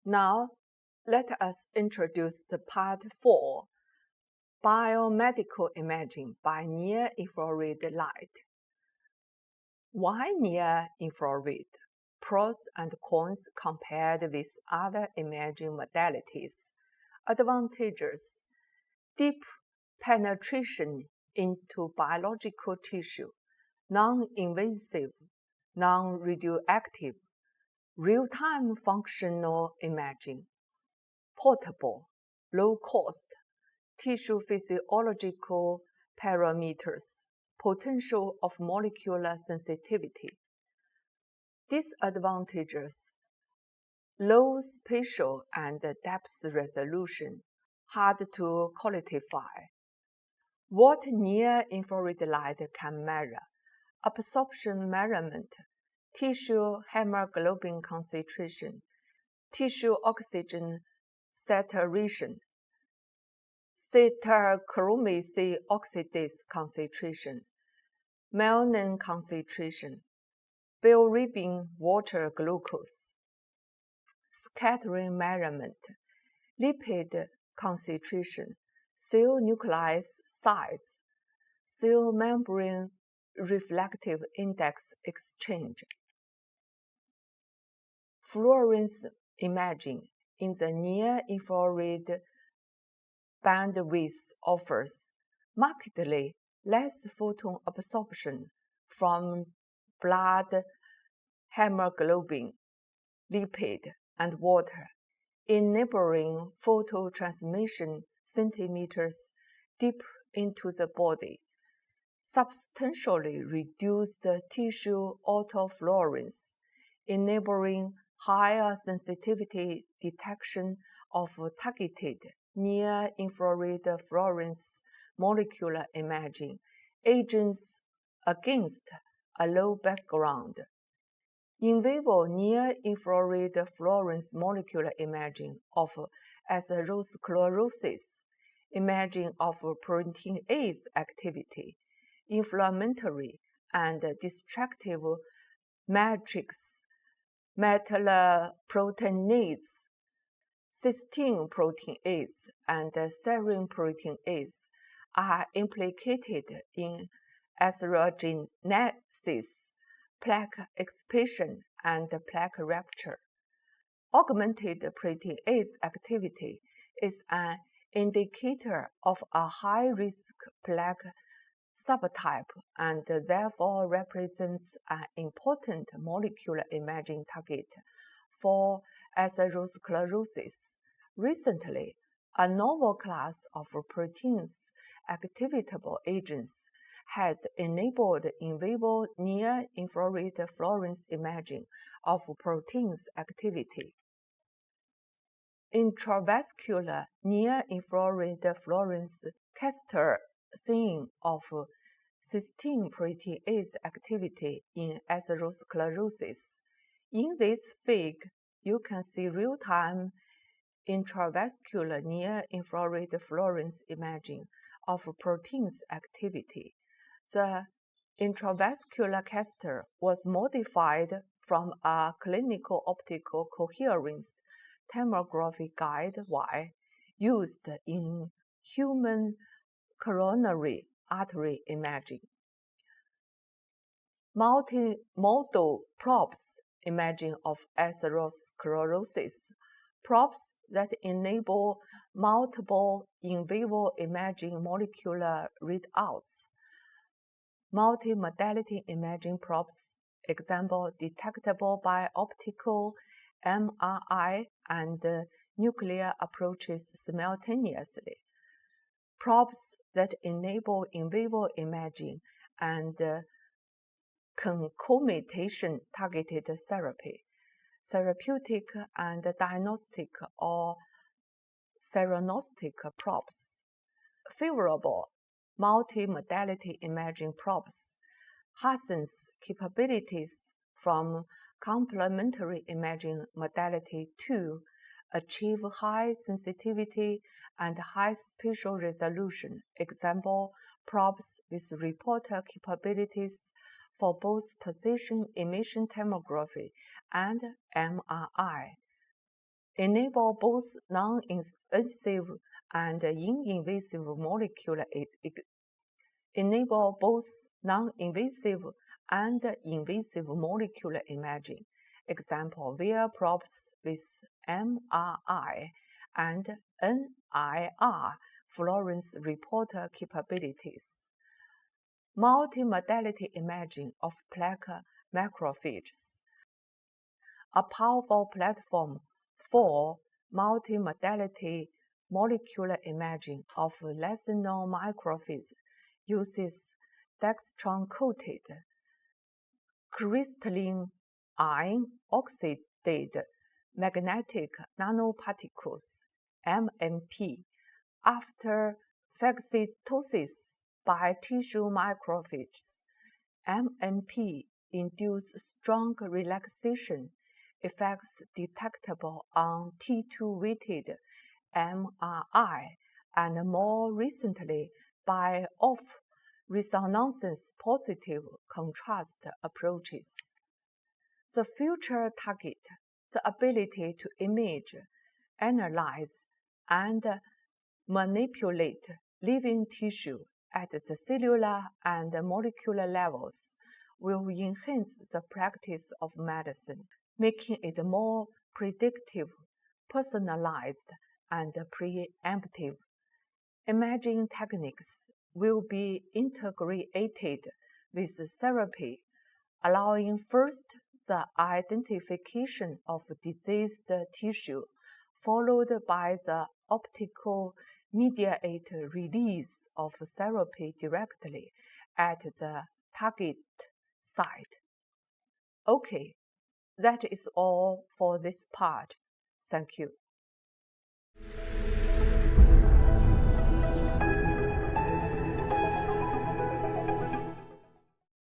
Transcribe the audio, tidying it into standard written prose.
Now, let us introduce the part 4, Biomedical Imaging by Near-Infrared Light. Why near-infrared? Pros and cons compared with other imaging modalities. Advantages: deep penetration into biological tissue, non-invasive, non-radioactive, real-time functional imaging, portable, low cost, tissue physiological parameters, potential of molecular sensitivity. Disadvantages: low spatial and depth resolution, hard to quantify. What near-infrared light can measure: absorption measurement, tissue hemoglobin concentration, tissue oxygen saturation, cytochrome oxidase concentration, melanin concentration, bilirubin water glucose, scattering measurement, lipid concentration, cell nucleus size, cell membrane reflective index exchange. Fluorescence imaging in the near-infrared bandwidth offers markedly less photon absorption from blood, hemoglobin, lipid, and water, enabling phototransmission centimeters deep into the body, substantially reduced tissue autofluorescence, enabling higher sensitivity detection of targeted near-infrared fluorescence molecular imaging agents against a low background. In vivo near-infrared fluorescence molecular imaging of atherosclerosis, imaging of protein A activity, inflammatory and destructive matrix, metalloproteinase, cysteine proteinase, and serine proteinase are implicated in atherogenesis, plaque expansion, and plaque rupture. Augmented protease activity is an indicator of a high-risk plaque subtype and therefore represents an important molecular imaging target for atherosclerosis. Recently, a novel class of proteins activatable agents has enabled in vivo near-infrared fluorescence imaging of proteins activity. Intravascular near-infrared fluorescence cluster seeing of cysteine protease activity in atherosclerosis. In this figure, you can see real-time intravascular near-infrared fluorescence imaging of proteins activity. The intravascular cluster was modified from a clinical optical coherence tomography guide Y used in human coronary artery imaging. Multimodal probes imaging of atherosclerosis, probes that enable multiple in vivo imaging molecular readouts. Multimodality imaging probes, example detectable by optical, MRI, and nuclear approaches simultaneously. Probes that enable in vivo imaging and concomitation targeted therapy, therapeutic and diagnostic or theranostic probes. Favorable multimodality imaging probes hastens capabilities from complementary imaging modality to achieve high sensitivity and high spatial resolution. Example, probes with reporter capabilities for both position emission tomography and MRI. enable both non-invasive and invasive molecular imaging. Example, via probes with MRI and NIR fluorescence reporter capabilities. Multimodality imaging of plaque macrophages. A powerful platform for multimodality molecular imaging of lesional macrophages uses dextran-coated crystalline iron oxide magnetic nanoparticles (MMP) after phagocytosis by tissue macrophages. MMP induce strong relaxation effects detectable on T2-weighted MRI and more recently by off-resonance positive contrast approaches. The future target, the ability to image, analyze, and manipulate living tissue at the cellular and molecular levels, will enhance the practice of medicine, making it more predictive, personalized, and preemptive. Imaging techniques will be integrated with therapy, allowing first the identification of diseased tissue, followed by the optical mediated release of therapy directly at the target site. Okay, that is all for this part. Thank you.